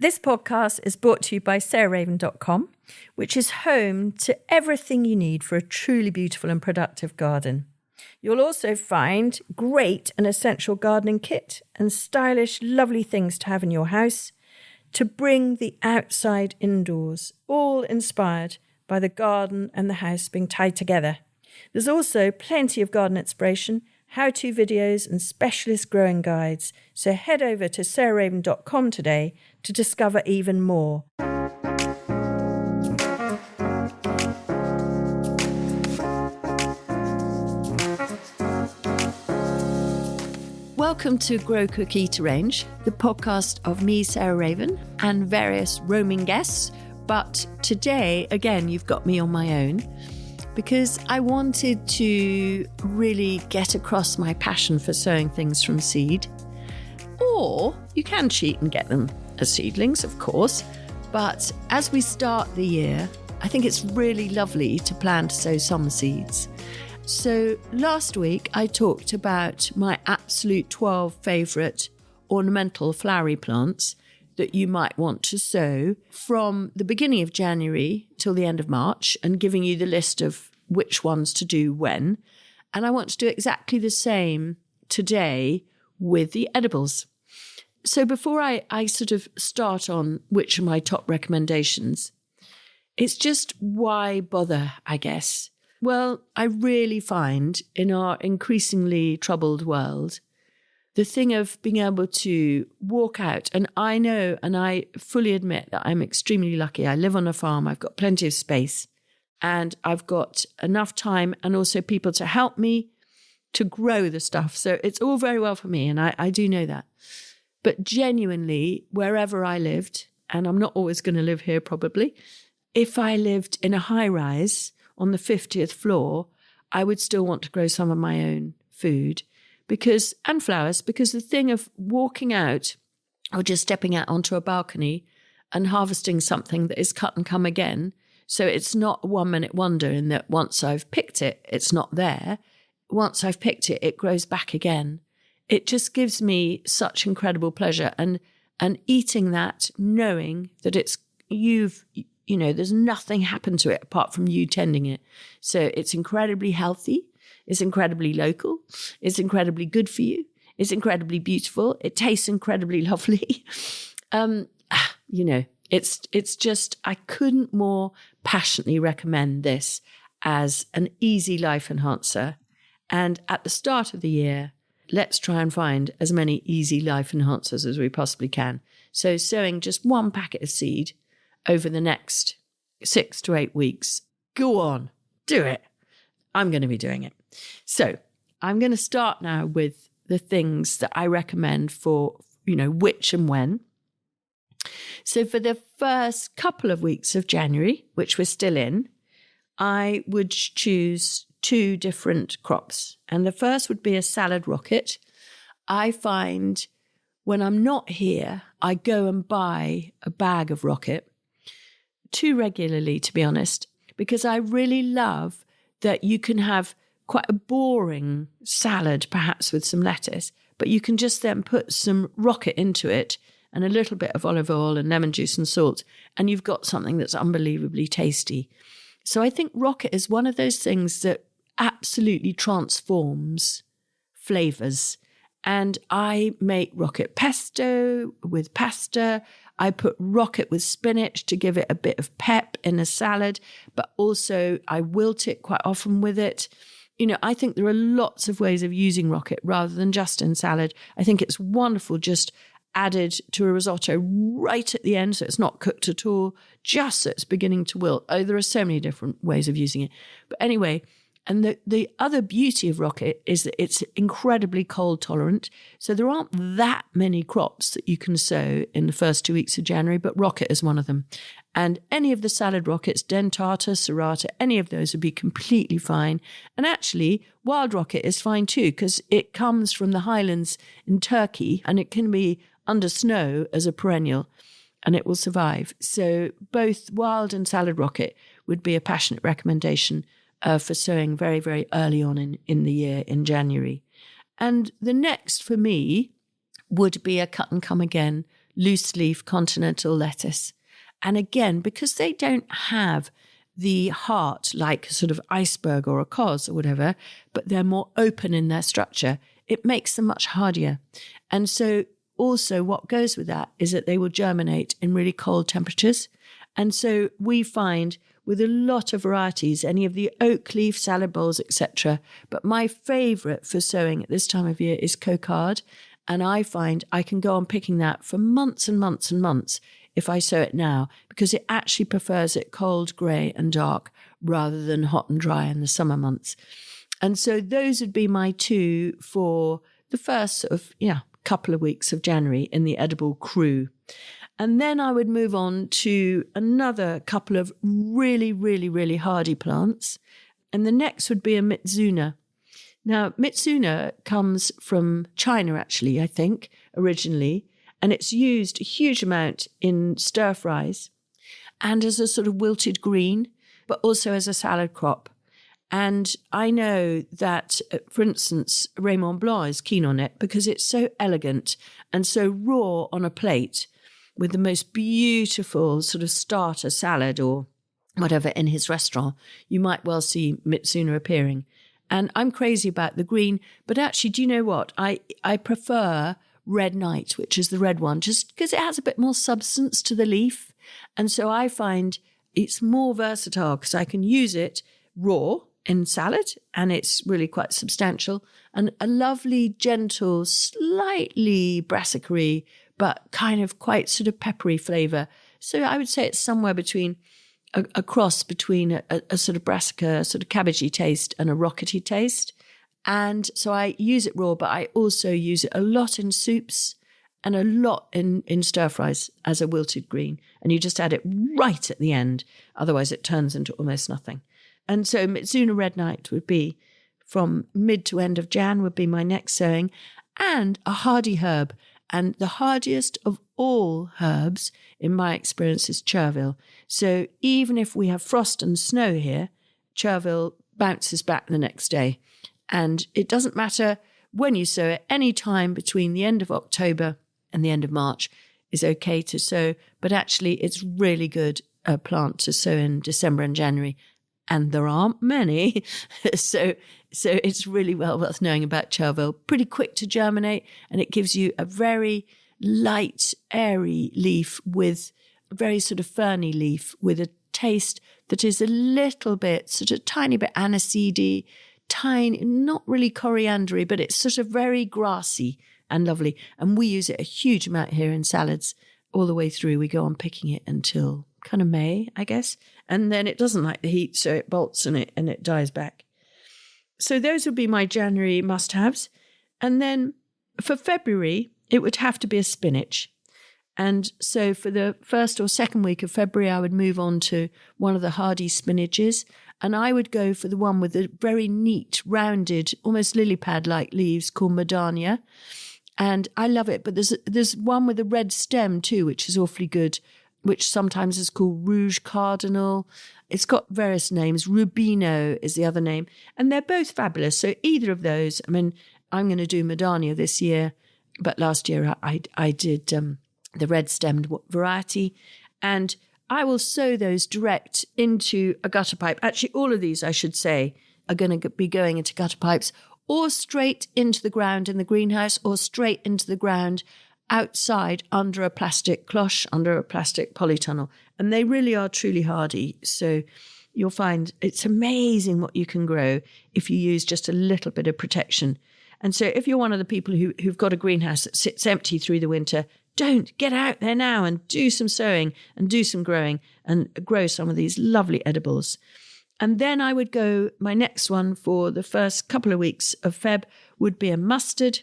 This podcast is brought to you by sowraven.com, which is home to everything you need for a truly beautiful and productive garden. You'll also find great and essential gardening kit and stylish, lovely things to have in your house to bring the outside indoors, all inspired by the garden and the house being tied together. There's also plenty of garden inspiration, how-to videos and specialist growing guides. So head over to sowraven.com today to discover even more. Welcome to Grow, Cook, Eat, Arrange, the podcast of me, Sarah Raven, and various roaming guests. But today, again, you've got me on my own because I wanted to really get across my passion for sowing things from seed. Or you can cheat and get them as seedlings, of course. But as we start the year, I think it's really lovely to plan to sow some seeds. So last week I talked about my absolute 12 favourite ornamental flowery plants that you might want to sow from the beginning of January till the end of March, and giving you the list of which ones to do when. And I want to do exactly the same today with the edibles. So before I sort of start on which are my top recommendations, it's just why bother, I guess. Well, I really find in our increasingly troubled world, the thing of being able to walk out, and I know, and I fully admit that I'm extremely lucky. I live on a farm, I've got plenty of space, and I've got enough time and also people to help me to grow the stuff. So it's all very well for me, and I do know that. But genuinely, wherever I lived, and I'm not always going to live here probably, if I lived in a high rise on the 50th floor, I would still want to grow some of my own food and flowers, because the thing of walking out or just stepping out onto a balcony and harvesting something that is cut and come again, so it's not a 1 minute wonder in that once I've picked it, it's not there. Once I've picked it, it grows back again. It just gives me such incredible pleasure, and eating that, knowing that it's there's nothing happened to it apart from you tending it. So it's incredibly healthy. It's incredibly local. It's incredibly good for you. It's incredibly beautiful. It tastes incredibly lovely. It's just, I couldn't more passionately recommend this as an easy life enhancer. And at the start of the year, let's try and find as many easy life enhancers as we possibly can. So sowing just one packet of seed over the next 6 to 8 weeks. Go on, do it. I'm going to be doing it. So I'm going to start now with the things that I recommend for, which and when. So for the first couple of weeks of January, which we're still in, I would choose 2 different crops. And the first would be a salad rocket. I find when I'm not here, I go and buy a bag of rocket, too regularly, to be honest, because I really love that you can have quite a boring salad, perhaps with some lettuce, but you can just then put some rocket into it and a little bit of olive oil and lemon juice and salt, and you've got something that's unbelievably tasty. So I think rocket is one of those things that absolutely transforms flavours. And I make rocket pesto with pasta. I put rocket with spinach to give it a bit of pep in a salad, but also I wilt it quite often with it. I think there are lots of ways of using rocket rather than just in salad. I think it's wonderful just added to a risotto right at the end, so it's not cooked at all, just so it's beginning to wilt. Oh, there are so many different ways of using it. But anyway, and the other beauty of rocket is that it's incredibly cold tolerant. So there aren't that many crops that you can sow in the first 2 weeks of January, but rocket is one of them. And any of the salad rockets, dentata, serrata, any of those would be completely fine. And actually, wild rocket is fine too, because it comes from the highlands in Turkey and it can be under snow as a perennial and it will survive. So both wild and salad rocket would be a passionate recommendation for sowing very, very early on in the year, in January. And the next for me would be a cut and come again loose leaf continental lettuce. And again, because they don't have the heart like a sort of iceberg or a cos or whatever, but they're more open in their structure, it makes them much hardier. And so also what goes with that is that they will germinate in really cold temperatures. And so we find with a lot of varieties, any of the oak leaf salad bowls, etc. But my favourite for sowing at this time of year is cocarde. And I find I can go on picking that for months and months and months if I sow it now, because it actually prefers it cold, grey and dark rather than hot and dry in the summer months. And so those would be my two for the first sort of, couple of weeks of January in the edible crew. And then I would move on to another couple of really, really, really hardy plants. And the next would be a mitsuna. Now, mitsuna comes from China, actually, I think, originally. And it's used a huge amount in stir fries and as a sort of wilted green, but also as a salad crop. And I know that, for instance, Raymond Blanc is keen on it because it's so elegant and so raw on a plate with the most beautiful sort of starter salad or whatever in his restaurant. You might well see mitsuna appearing. And I'm crazy about the green, but actually, do you know what? I prefer Red Knight, which is the red one, just because it has a bit more substance to the leaf. And so I find it's more versatile because I can use it raw in salad and it's really quite substantial, and a lovely, gentle, slightly brassicary, but kind of quite sort of peppery flavour. So I would say it's somewhere between a cross between a sort of brassica, sort of cabbagey taste and a rockety taste. And so I use it raw, but I also use it a lot in soups and a lot in stir fries as a wilted green. And you just add it right at the end. Otherwise it turns into almost nothing. And so Mitsuna Red Knight would be from mid to end of Jan would be my next sowing, and a hardy herb. And the hardiest of all herbs, in my experience, is chervil. So even if we have frost and snow here, chervil bounces back the next day. And it doesn't matter when you sow it, any time between the end of October and the end of March is okay to sow. But actually, it's really good plant to sow in December and January. And there aren't many. So it's really well worth knowing about chervil. Pretty quick to germinate, and it gives you a very light, airy leaf with a very sort of ferny leaf with a taste that is a little bit, sort of tiny bit aniseedy, tiny, not really coriandery, but it's sort of very grassy and lovely. And we use it a huge amount here in salads all the way through. We go on picking it until kind of May, I guess. And then it doesn't like the heat, so it bolts and it dies back. So those would be my January must-haves. And then for February, it would have to be a spinach. And so for the first or second week of February, I would move on to one of the hardy spinaches. And I would go for the one with the very neat, rounded, almost lily pad-like leaves called Modania. And I love it. But there's one with a red stem too, which is awfully good, which sometimes is called Rouge Cardinal. It's got various names. Rubino is the other name. And they're both fabulous. So either of those, I mean, I'm going to do Modania this year, but last year I did the red-stemmed variety. And I will sow those direct into a gutter pipe. Actually, all of these, I should say, are going to be going into gutter pipes, or straight into the ground in the greenhouse, or straight into the ground outside under a plastic cloche, under a plastic polytunnel. And they really are truly hardy. So you'll find it's amazing what you can grow if you use just a little bit of protection. And so if you're one of the people who've got a greenhouse that sits empty through the winter, don't get out there now and do some sowing and do some growing and grow some of these lovely edibles. And then I would go, my next one for the first couple of weeks of Feb would be a mustard.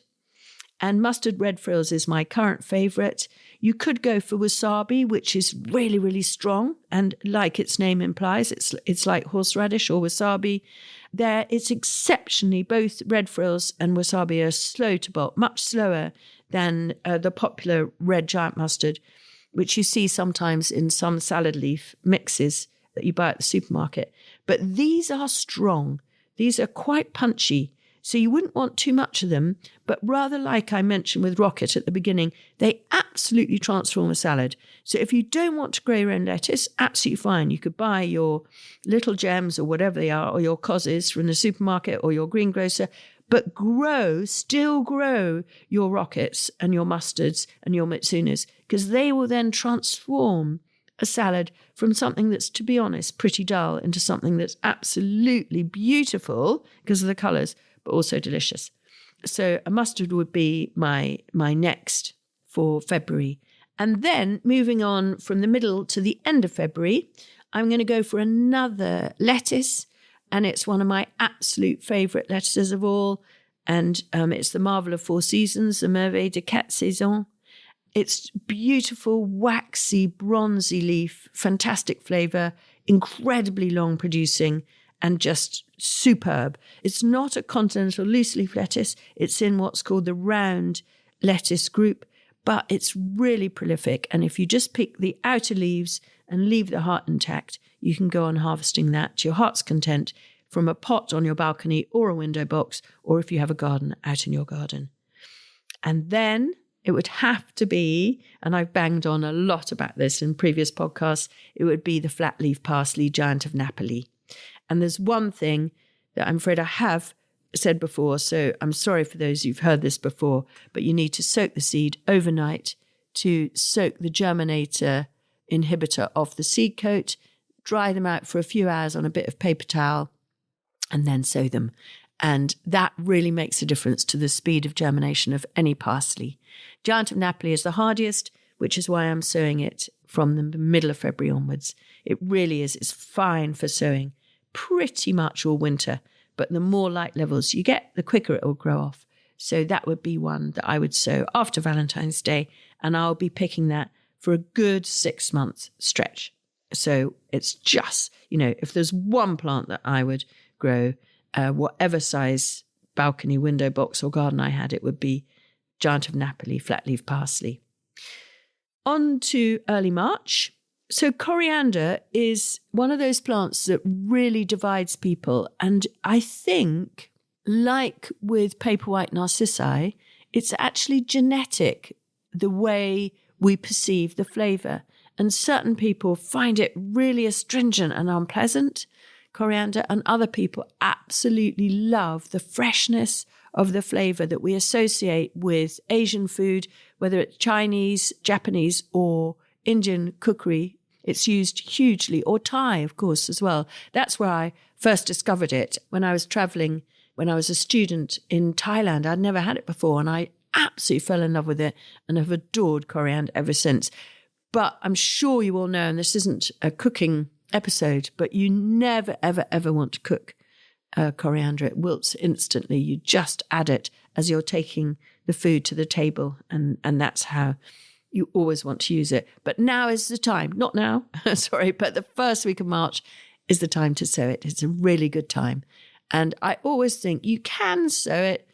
And mustard red frills is my current favourite. You could go for wasabi, which is really, really strong. And like its name implies, it's like horseradish or wasabi. There, it's exceptionally, both red frills and wasabi are slow to bolt, much slower than the popular red giant mustard, which you see sometimes in some salad leaf mixes that you buy at the supermarket. But these are strong. These are quite punchy. So you wouldn't want too much of them, but rather like I mentioned with rocket at the beginning, they absolutely transform a salad. So if you don't want to grow your own lettuce, absolutely fine. You could buy your little gems or whatever they are, or your causes from the supermarket or your greengrocer, but still grow your rockets and your mustards and your mitsunas, because they will then transform a salad from something that's, to be honest, pretty dull into something that's absolutely beautiful because of the colours, but also delicious. So a mustard would be my next for February. And then moving on from the middle to the end of February, I'm going to go for another lettuce, and it's one of my absolute favourite lettuces of all, and it's the marvel of 4 seasons, the merveille de 4 saisons. It's beautiful, waxy, bronzy leaf, fantastic flavour, incredibly long producing, and just superb. It's not a continental loose leaf lettuce. It's in what's called the round lettuce group, but it's really prolific. And if you just pick the outer leaves and leave the heart intact, you can go on harvesting that to your heart's content from a pot on your balcony or a window box, or if you have a garden, out in your garden. And then it would have to be, and I've banged on a lot about this in previous podcasts, it would be the flat leaf parsley, giant of Napoli. And there's one thing that I'm afraid I have said before, so I'm sorry for those who've heard this before, but you need to soak the seed overnight to soak the germinator inhibitor off the seed coat, dry them out for a few hours on a bit of paper towel, and then sow them. And that really makes a difference to the speed of germination of any parsley. Giant of Napoli is the hardiest, which is why I'm sowing it from the middle of February onwards. It really is. It's fine for sowing pretty much all winter, but the more light levels you get, the quicker it will grow off. So that would be one that I would sow after Valentine's Day, and I'll be picking that for a good 6-month stretch. So it's just, if there's one plant that I would grow, whatever size balcony, window box or garden I had, it would be Giant of Napoli, flat leaf parsley. On to early March. So coriander is one of those plants that really divides people. And I think, like with paper white narcissi, it's actually genetic, the way we perceive the flavour. And certain people find it really astringent and unpleasant, coriander, and other people absolutely love the freshness of the flavour that we associate with Asian food, whether it's Chinese, Japanese or Indian cookery. It's used hugely, or Thai, of course, as well. That's where I first discovered it when I was travelling, when I was a student in Thailand. I'd never had it before, and I absolutely fell in love with it and have adored coriander ever since. But I'm sure you all know, and this isn't a cooking episode, but you never, ever, ever want to cook coriander. It wilts instantly. You just add it as you're taking the food to the table, and that's how you always want to use it. But now is the time, not now, sorry, but the first week of March is the time to sow it. It's a really good time. And I always think you can sow it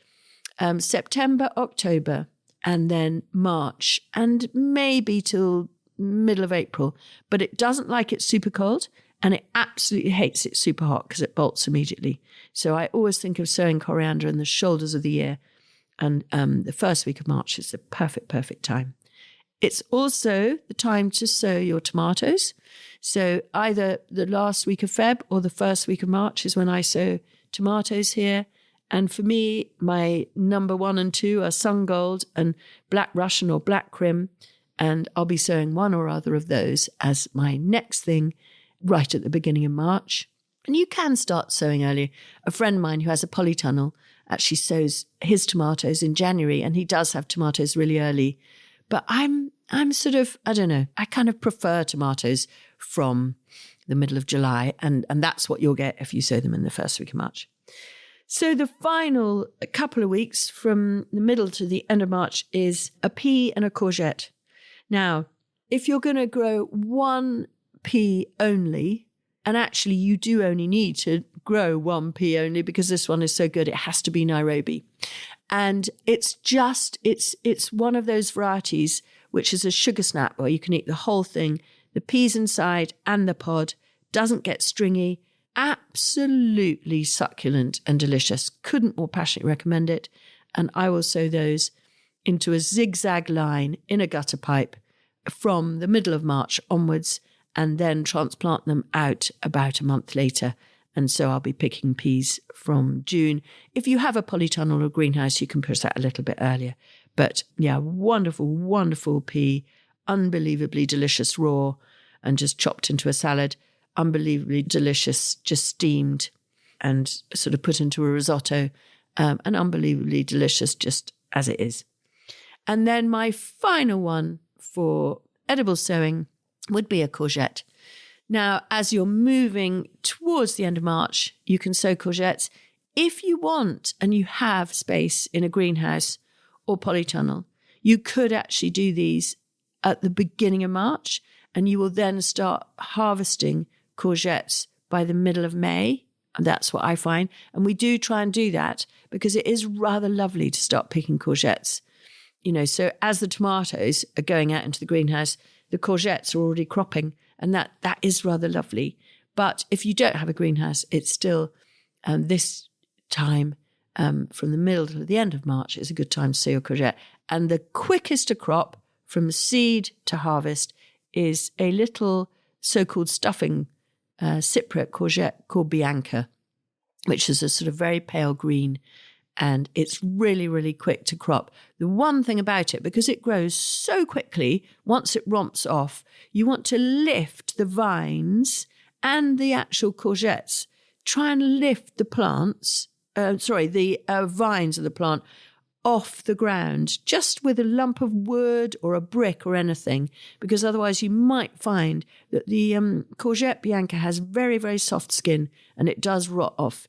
September, October, and then March, and maybe till middle of April. But it doesn't like it super cold, and it absolutely hates it super hot because it bolts immediately. So I always think of sowing coriander in the shoulders of the year, and the first week of March is the perfect time. It's also the time to sow your tomatoes. So either the last week of Feb or the first week of March is when I sow tomatoes here. And for me, my number 1 and 2 are Sungold and Black Russian or Black Crim. And I'll be sowing one or other of those as my next thing right at the beginning of March. And you can start sowing early. A friend of mine who has a polytunnel actually sows his tomatoes in January, and he does have tomatoes really early. But I'm sort of, I don't know, I kind of prefer tomatoes from the middle of July, and that's what you'll get if you sow them in the first week of March. So the final couple of weeks from the middle to the end of March is a pea and a courgette. Now, if you're going to grow one pea only, and actually you do only need to grow one pea only because this one is so good, it has to be Nairobi. And it's one of those varieties which is a sugar snap where you can eat the whole thing, the peas inside and the pod, doesn't get stringy, absolutely succulent and delicious. Couldn't more passionately recommend it. And I will sow those into a zigzag line in a gutter pipe from the middle of March onwards, and then transplant them out about a month later. And so I'll be picking peas from June. If you have a polytunnel or greenhouse, you can push that a little bit earlier. But yeah, wonderful, wonderful pea, unbelievably delicious raw and just chopped into a salad, unbelievably delicious, just steamed and sort of put into a risotto, and unbelievably delicious just as it is. And then my final one for edible sowing would be a courgette. Now, as you're moving towards the end of March, you can sow courgettes. If you want and you have space in a greenhouse or polytunnel, you could actually do these at the beginning of March, and you will then start harvesting courgettes by the middle of May. And that's what I find. And we do try and do that because it is rather lovely to start picking courgettes. So as the tomatoes are going out into the greenhouse, the courgettes are already cropping, and that is rather lovely. But if you don't have a greenhouse, it's still this time from the middle to the end of March is a good time to sow your courgette. And the quickest to crop from seed to harvest is a little so-called stuffing Cypriot courgette called Bianca, which is a sort of very pale green, and it's really, really quick to crop. The one thing about it, because it grows so quickly, once it romps off, you want to lift the vines and the actual courgettes. Try and lift the vines of the plant off the ground, just with a lump of wood or a brick or anything, because otherwise you might find that the courgette Bianca has very, very soft skin and it does rot off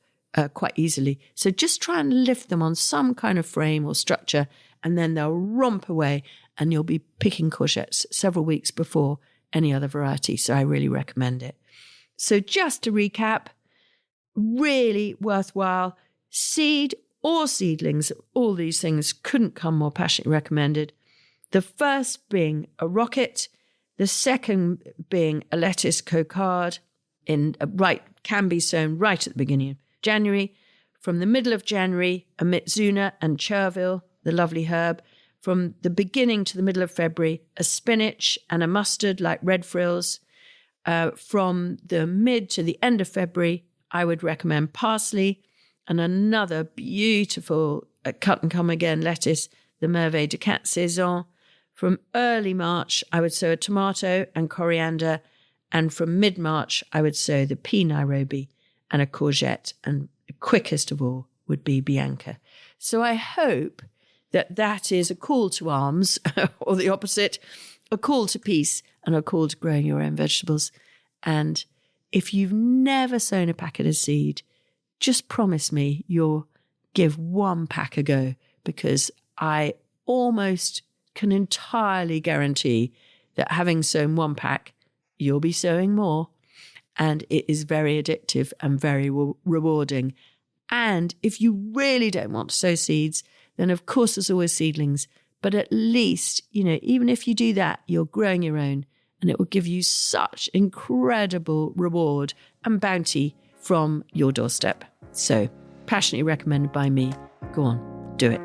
quite easily. So just try and lift them on some kind of frame or structure, and then they'll romp away and you'll be picking courgettes several weeks before any other variety. So I really recommend it. So just to recap, really worthwhile. Seed or seedlings, all these things couldn't come more passionately recommended. The first being a rocket, the second being a lettuce cocarde, can be sown right at the beginning of January. From the middle of January, a mitsuna and chervil, the lovely herb. From the beginning to the middle of February, a spinach and a mustard like red frills. From the mid to the end of February, I would recommend parsley and another beautiful cut and come again lettuce, the merveille de quatre saisons. From early March, I would sow a tomato and coriander. And from mid-March, I would sow the pea Nairobi and a courgette, and the quickest of all would be Bianca. So I hope that is a call to arms, or the opposite, a call to peace and a call to growing your own vegetables. And if you've never sown a packet of seed, just promise me you'll give one pack a go, because I almost can entirely guarantee that having sown one pack, you'll be sowing more. And it is very addictive and very rewarding. And if you really don't want to sow seeds, then of course there's always seedlings. But at least, even if you do that, you're growing your own, and it will give you such incredible reward and bounty from your doorstep. So, passionately recommended by me. Go on, do it.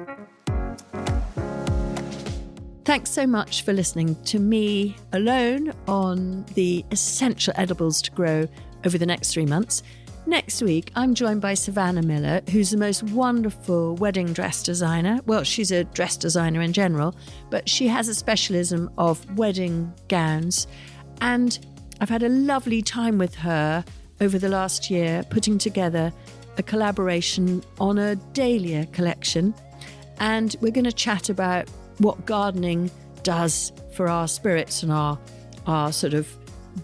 Thanks so much for listening to me alone on the essential edibles to grow over the next 3 months. Next week, I'm joined by Savannah Miller, who's the most wonderful wedding dress designer. Well, she's a dress designer in general, but she has a specialism of wedding gowns. And I've had a lovely time with her over the last year, putting together a collaboration on a dahlia collection. And we're going to chat about what gardening does for our spirits and our sort of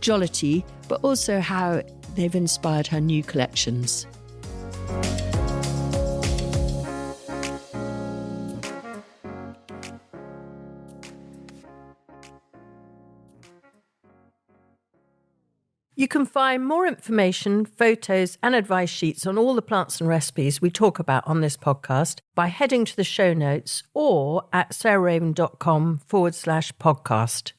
jollity, but also how they've inspired her new collections. You can find more information, photos and advice sheets on all the plants and recipes we talk about on this podcast by heading to the show notes or at sarahraven.com/podcast.